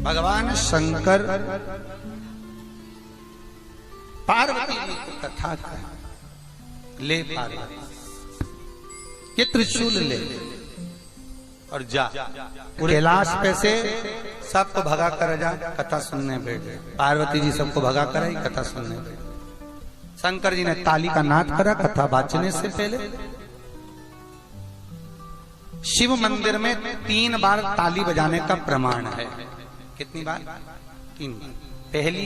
भगवान शंकर पार्वती जी को कथा कहा, ले पार्वती ये त्रिशूल ले और जा कैलाश पे से सबको भगा कर जा, कथा सुनने बैठे। पार्वती जी सबको भगा कर आई, कथा सुनने बैठे। शंकर जी ने ताली का नाद करा कथा बाचने से पहले। शिव मंदिर में 3 बार ताली बजाने का प्रमाण है। कितनी बार? 3 बार। पहली,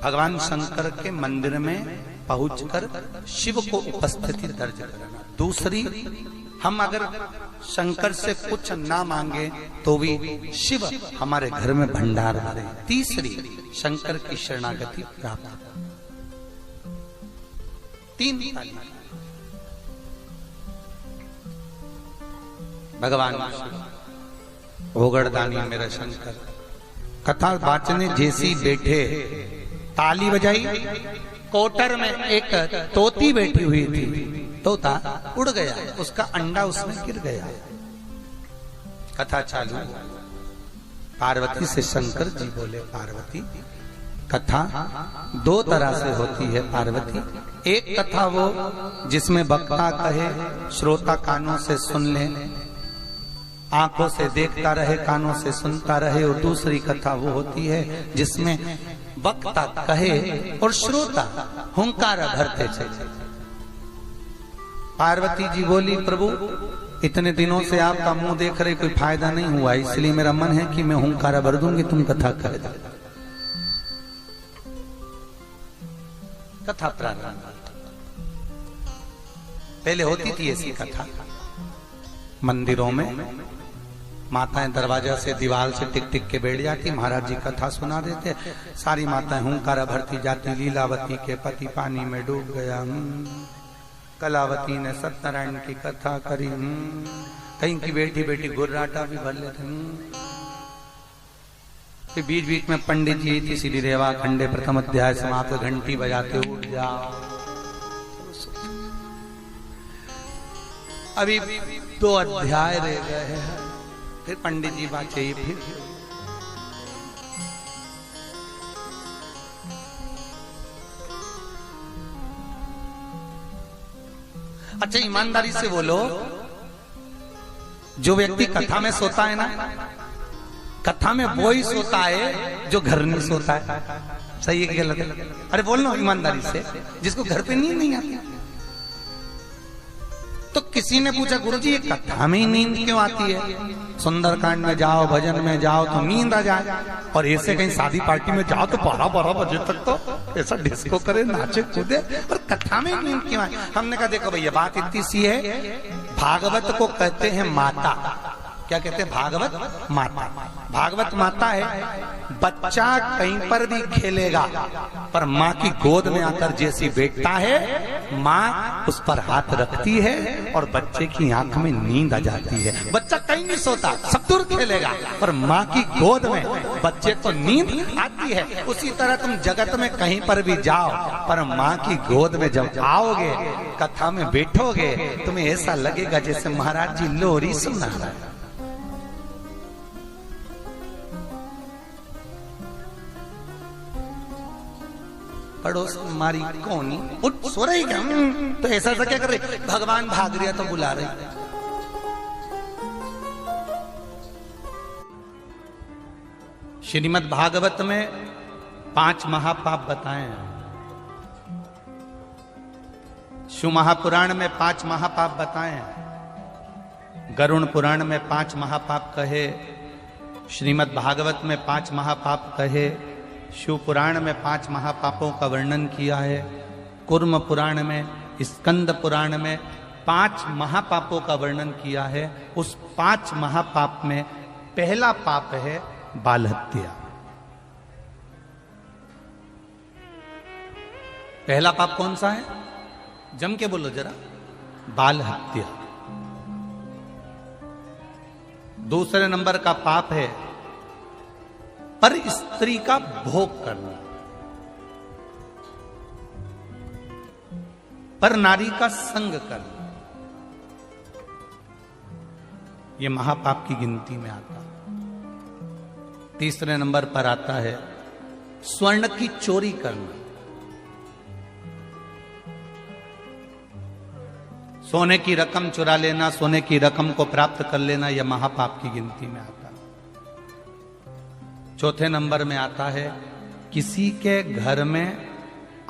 भगवान शंकर के मंदिर में पहुंचकर शिव को उपस्थिति दर्ज करना। दूसरी, हम अगर शंकर से कुछ ना मांगे तो भी शिव हमारे घर में भंडार भरे। तीसरी, शंकर की शरणागति प्राप्त। 3 ताली। भगवान ओगड़दानी मेरा शंकर कथा बाचने जैसी बैठे, ताली बजाई। कोटर में एक तोती बैठी हुई थी, तोता उड़ गया, उसका अंडा उसमें गिर गया। कथा चालू। पार्वती से शंकर जी बोले, पार्वती कथा 2 तरह से होती है पार्वती। एक कथा वो जिसमें वक्ता कहे, श्रोता कानों से सुन ले, आंखों से देखता रहे, कानों से सुनता रहे। और दूसरी कथा वो होती है जिसमें वक्ता कहे और श्रोता हुंकारा भरते चले। पार्वती जी बोली, प्रभु इतने दिनों से आपका मुंह देख रहे, कोई फायदा नहीं हुआ, इसलिए मेरा मन है कि मैं हुंकारा भर दूंगी, तुम कथा कर दो। कथा प्रारंभ। पहले होती थी ऐसी कथा मंदिरों में, माताएं दरवाजा से दीवार से टिक टिक के बैठ जाती, महाराज जी कथा सुना देते। सारी माताएं हुंकारा भरती जाती। लीलावती के पति पानी में डूब गया, कलावती ने सत्यनारायण की कथा करी, कहीं की बेटी बेटी गुर्राटा भी भर लेते। फिर बीच बीच में पंडित जी थी, श्री रेवा खंडे प्रथम अध्याय समाप्त, घंटी बजाते उठ जाओ। अभी 2 अध्याय रह गए हैं, फिर पंडित जी बात चाहिए। फिर अच्छा ईमानदारी से बोलो, जो व्यक्ति कथा में सोता है ना, कथा में वो ही सोता है जो घर नहीं सोता है। सही है कि गलत है? अरे बोल लो ईमानदारी से, जिसको घर पे नींद नहीं आती। तो किसी ने पूछा, गुरुजी ये कथा में ही नींद क्यों आती है? सुंदरकांड में जाओ, भजन में जाओ तो नींद आ जाए, और ऐसे कहीं शादी पार्टी में जाओ तो 12-12 बजे तक तो ऐसा डिस्को करे, नाचे कूदे, और कथा में नींद क्यों आए? हमने कहा देखो भैया, बात इतनी सी है, भागवत को कहते हैं माता। क्या कहते हैं? भागवत माता। भागवत माता है, बच्चा कहीं पर भी खेलेगा पर माँ की गोद में आकर जैसी बैठता है, माँ उस पर हाथ रखती है और बच्चे की आंख में नींद आ जाती है। बच्चा कहीं नहीं सोता, सब दूर खेलेगा, पर माँ की गोद में बच्चे को नींद आती है। उसी तरह तुम जगत में कहीं पर भी जाओ, पर माँ की गोद में जब आओगे, कथा में बैठोगे, तुम्हें ऐसा लगेगा जैसे महाराज जी लोरी सुना रहा है। पड़ोस मारी कोनी, उठ सो रही क्या? तो ऐसा क्या कर रही? भगवान भाग रहा तो बुला रही। श्रीमद् भागवत में 5 महापाप बताए हैं। शिव महापुराण में 5 महापाप बताए हैं। गरुण पुराण में 5 महापाप कहे, श्रीमद् भागवत में 5 महापाप कहे, शिव पुराण में 5 महापापों का वर्णन किया है। कुर्म पुराण में, स्कंद पुराण में 5 महापापों का वर्णन किया है। उस 5 महापाप में पहला पाप है बाल हत्या। पहला पाप कौन सा है? जम के बोलो जरा। बाल हत्या। दूसरे नंबर का पाप है पर स्त्री का भोग करना, पर नारी का संग करना, ये महापाप की गिनती में आता। तीसरे नंबर पर आता है स्वर्ण की चोरी करना। सोने की रकम चुरा लेना, सोने की रकम को प्राप्त कर लेना, यह महापाप की गिनती में आता है। चौथे नंबर में आता है किसी के घर में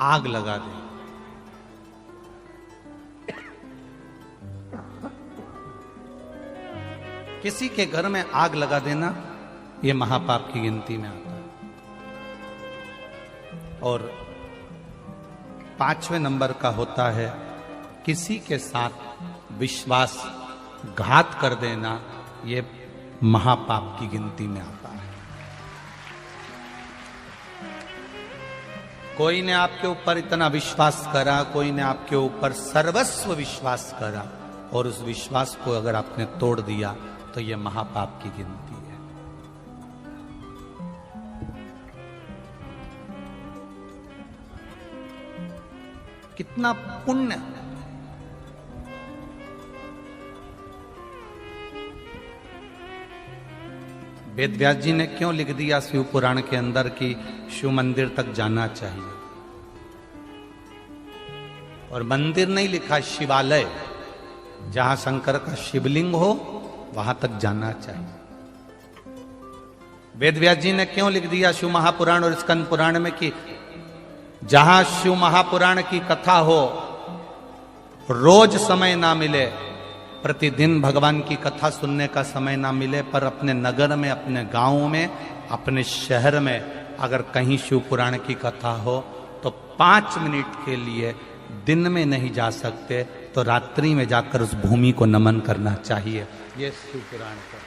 आग लगा दे। किसी के घर में आग लगा देना, यह महापाप की गिनती में आता है। और पांचवें नंबर का होता है किसी के साथ विश्वासघात कर देना, यह महापाप की गिनती में आता है। कोई ने आपके ऊपर इतना विश्वास करा, कोई ने आपके ऊपर सर्वस्व विश्वास करा, और उस विश्वास को अगर आपने तोड़ दिया तो यह महापाप की गिनती है। कितना पुण्य। वेद व्यास जी ने क्यों लिख दिया शिव पुराण के अंदर कि शिव मंदिर तक जाना चाहिए, और मंदिर नहीं लिखा, शिवालय, जहां शंकर का शिवलिंग हो वहां तक जाना चाहिए। वेद व्यास जी ने क्यों लिख दिया शिव महापुराण और स्कंद पुराण में कि जहां शिव महापुराण की कथा हो, रोज समय ना मिले, प्रतिदिन भगवान की कथा सुनने का समय ना मिले, पर अपने नगर में, अपने गांव में, अपने शहर में अगर कहीं शिव पुराण की कथा हो तो 5 मिनट के लिए दिन में नहीं जा सकते तो रात्रि में जाकर उस भूमि को नमन करना चाहिए। ये शिव पुराण का।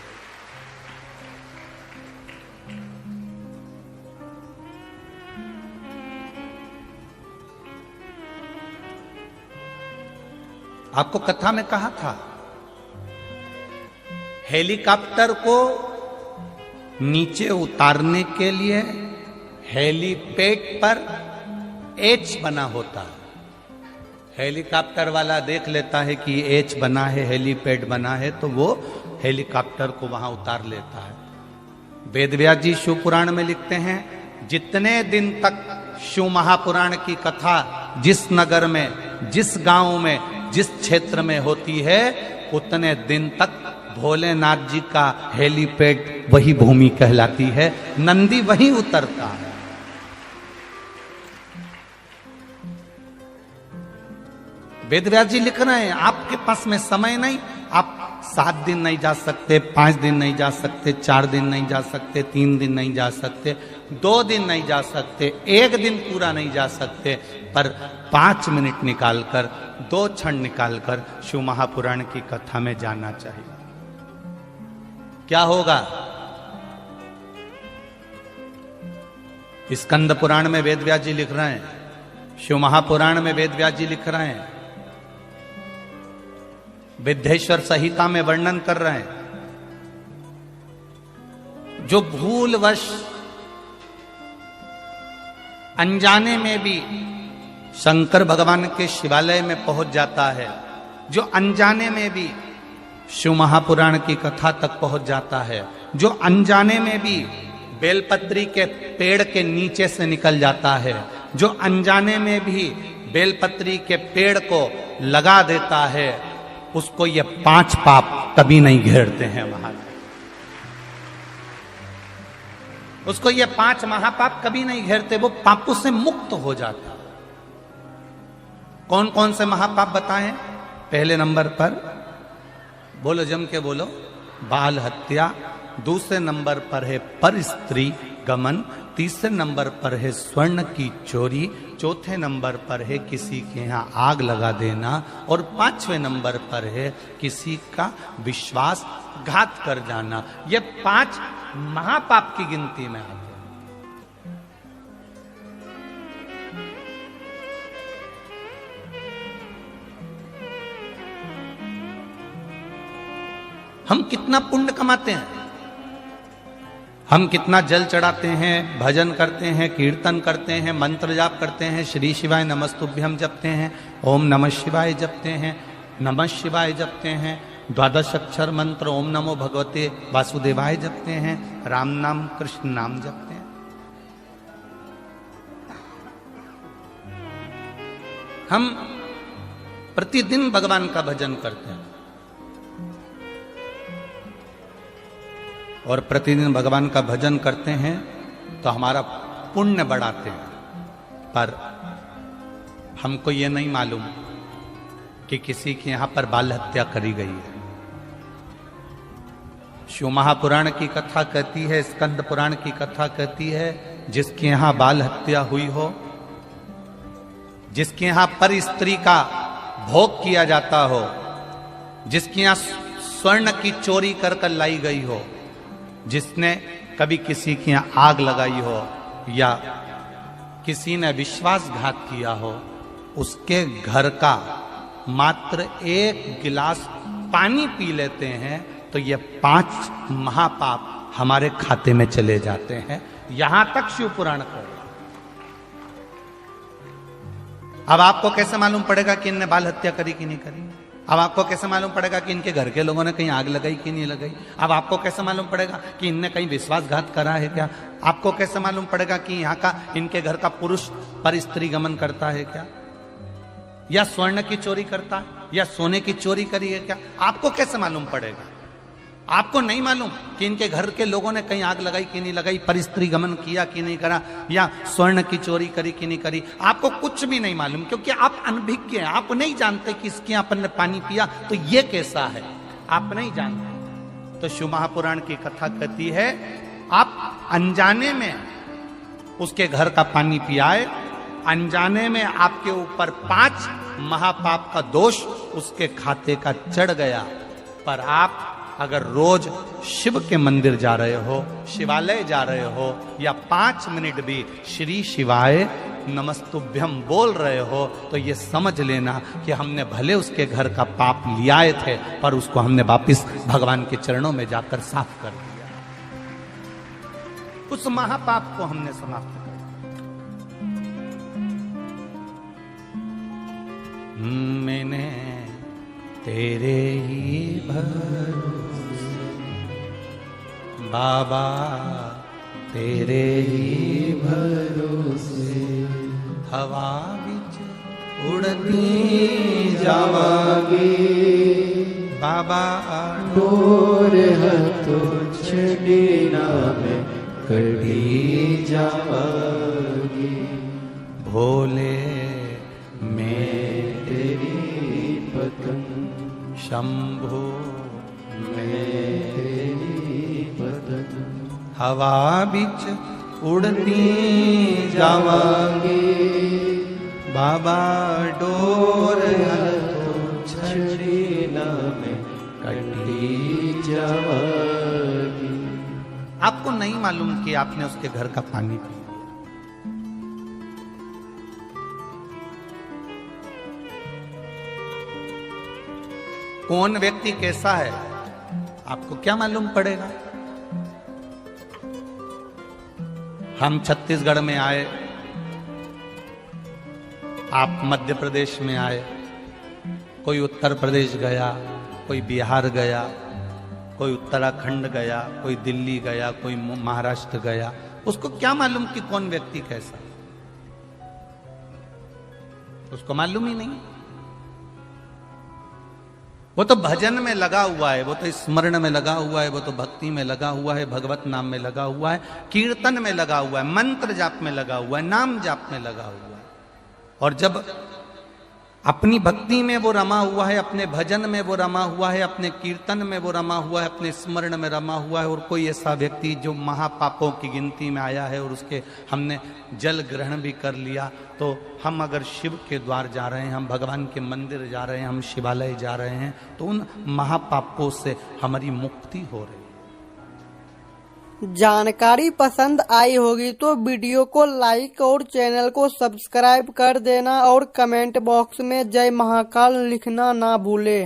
आपको कथा में कहा था हेलीकॉप्टर को नीचे उतारने के लिए हेलीपैड पर एच बना होता है। हेलीकॉप्टर वाला देख लेता है कि एच बना है, हेलीपैड बना है, तो वो हेलीकॉप्टर को वहां उतार लेता है। वेद व्यास जी शिव पुराण में लिखते हैं जितने दिन तक शिव महापुराण की कथा जिस नगर में, जिस गांव में, जिस क्षेत्र में होती है, उतने दिन तक भोलेनाथ जी का हेलीपैड वही भूमि कहलाती है, नंदी वहीं उतरता है। वेद व्यास जी लिख रहे हैं आपके पास में समय नहीं, आप 7 दिन नहीं जा सकते, 5 दिन नहीं जा सकते, 4 दिन नहीं जा सकते, 3 दिन नहीं जा सकते, 2 दिन नहीं जा सकते, 1 दिन पूरा नहीं जा सकते, पर 5 मिनट निकालकर, 2 क्षण निकालकर शिव महापुराण की कथा में जाना चाहिए। क्या होगा? स्कंद पुराण में वेद व्यास जी लिख रहे हैं, शिव महापुराण में वेद व्यास जी लिख रहे हैं, विद्येश्वर संहिता में वर्णन कर रहे हैं, जो भूलवश अनजाने में भी शंकर भगवान के शिवालय में पहुंच जाता है, जो अनजाने में भी शिव महापुराण की कथा तक पहुंच जाता है, जो अनजाने में भी बेलपत्री के पेड़ के नीचे से निकल जाता है, जो अनजाने में भी बेलपत्री के पेड़ को लगा देता है, उसको ये 5 पाप कभी नहीं घेरते हैं महाराज। उसको ये 5 महापाप कभी नहीं घेरते, वो पापों से मुक्त हो जाता। कौन कौन से महापाप बताएं? पहले नंबर पर बोलो, जम के बोलो, बाल हत्या। दूसरे नंबर पर है पर स्त्री गमन। तीसरे नंबर पर है स्वर्ण की चोरी। चौथे नंबर पर है किसी के यहाँ आग लगा देना। और 5वें नंबर पर है किसी का विश्वासघात कर जाना। ये 5 महापाप की गिनती में आते हैं। हम कितना पुण्य कमाते हैं, हम कितना जल चढ़ाते हैं, भजन करते हैं, कीर्तन करते हैं, मंत्र जाप करते हैं, श्री शिवाय नमस्तुभ्यम जपते हैं, ओम नमः शिवाय जपते हैं, नमः शिवाय जपते हैं, द्वादश अक्षर मंत्र ओम नमो भगवते वासुदेवाय जपते हैं, राम नाम कृष्ण नाम जपते हैं। हम प्रतिदिन भगवान का भजन करते हैं और प्रतिदिन भगवान का भजन करते हैं तो हमारा पुण्य बढ़ाते हैं, पर हमको ये नहीं मालूम कि किसी के यहां पर बाल हत्या करी गई है। शिव महापुराण की कथा कहती है, स्कंद पुराण की कथा कहती है, जिसके यहां बाल हत्या हुई हो, जिसके यहां पर स्त्री का भोग किया जाता हो, जिसके यहां स्वर्ण की चोरी कर कर लाई गई हो, जिसने कभी किसी की यहां आग लगाई हो या किसी ने विश्वासघात किया हो, उसके घर का मात्र एक गिलास पानी पी लेते हैं तो ये 5 महापाप हमारे खाते में चले जाते हैं। यहां तक शिव पुराण कर। अब आपको कैसे मालूम पड़ेगा कि इनने बाल हत्या करी कि नहीं करी? अब आपको कैसे मालूम पड़ेगा कि इनके घर के लोगों ने कहीं आग लगाई कि नहीं लगाई? अब आपको कैसे मालूम पड़ेगा कि इनने कहीं विश्वासघात करा है क्या? आपको कैसे मालूम पड़ेगा कि यहाँ का इनके घर का पुरुष पर स्त्री गमन करता है क्या, या स्वर्ण की चोरी करता है, या सोने की चोरी करी है क्या? आपको कैसे मालूम पड़ेगा? आपको नहीं मालूम कि इनके घर के लोगों ने कहीं आग लगाई कि नहीं लगाई, पर स्त्री गमन किया कि नहीं करा, या स्वर्ण की चोरी करी कि नहीं करी? आपको कुछ भी नहीं मालूम, क्योंकि आप अनभिज्ञ हैं। आप नहीं जानते कि इसके यहां अपन ने पानी पिया तो ये कैसा है, आप नहीं जानते। तो शिव महापुराण की कथा कहती है, आप अनजाने में उसके घर का पानी पियाए, अनजाने में आपके ऊपर 5 महापाप का दोष उसके खाते का चढ़ गया। पर आप अगर रोज शिव के मंदिर जा रहे हो, शिवालय जा रहे हो, या 5 मिनट भी श्री शिवाय नमस्तुभ्यम बोल रहे हो, तो ये समझ लेना कि हमने भले उसके घर का पाप लियाए थे, पर उसको हमने वापिस भगवान के चरणों में जाकर साफ कर दिया। उस महापाप को हमने समाप्त कर दिया। मैंने तेरे ही भरोसे बाबा, तेरे ही भरोसे हवा विच उड़ती जावागी बाबा, डोर हथो छड़ी नाम कड़ी जावागी। भोले मैं तेरी पतंग, शंभो मैं तेरी पतंग, हवा बिच उड़ती जावांगी बाबा, डोर हथो छड़ी नाम कड़ी जावागी। आपको नहीं मालूम कि आपने उसके घर का पानी पी लिया। कौन व्यक्ति कैसा है आपको क्या मालूम पड़ेगा? हम छत्तीसगढ़ में आए, आप मध्य प्रदेश में आए, कोई उत्तर प्रदेश गया, कोई बिहार गया, कोई उत्तराखंड गया, कोई दिल्ली गया, कोई महाराष्ट्र गया, उसको क्या मालूम कि कौन व्यक्ति कैसा? उसको मालूम ही नहीं। वो तो भजन में लगा हुआ है, वो तो स्मरण में लगा हुआ है, वो तो भक्ति में लगा हुआ है, भगवत नाम में लगा हुआ है, कीर्तन में लगा हुआ है, मंत्र जाप में लगा हुआ है, नाम जाप में लगा हुआ है। और जब अपनी भक्ति में वो रमा हुआ है, अपने भजन में वो रमा हुआ है, अपने कीर्तन में वो रमा हुआ है, अपने स्मरण में रमा हुआ है, और कोई ऐसा व्यक्ति जो महापापों की गिनती में आया है और उसके हमने जल ग्रहण भी कर लिया, तो हम अगर शिव के द्वार जा रहे हैं, हम भगवान के मंदिर जा रहे हैं, हम शिवालय जा रहे हैं, तो उन महापापों से हमारी मुक्ति हो रही है। जानकारी पसंद आई होगी तो वीडियो को लाइक और चैनल को सब्सक्राइब कर देना और कमेंट बॉक्स में जय महाकाल लिखना ना भूले।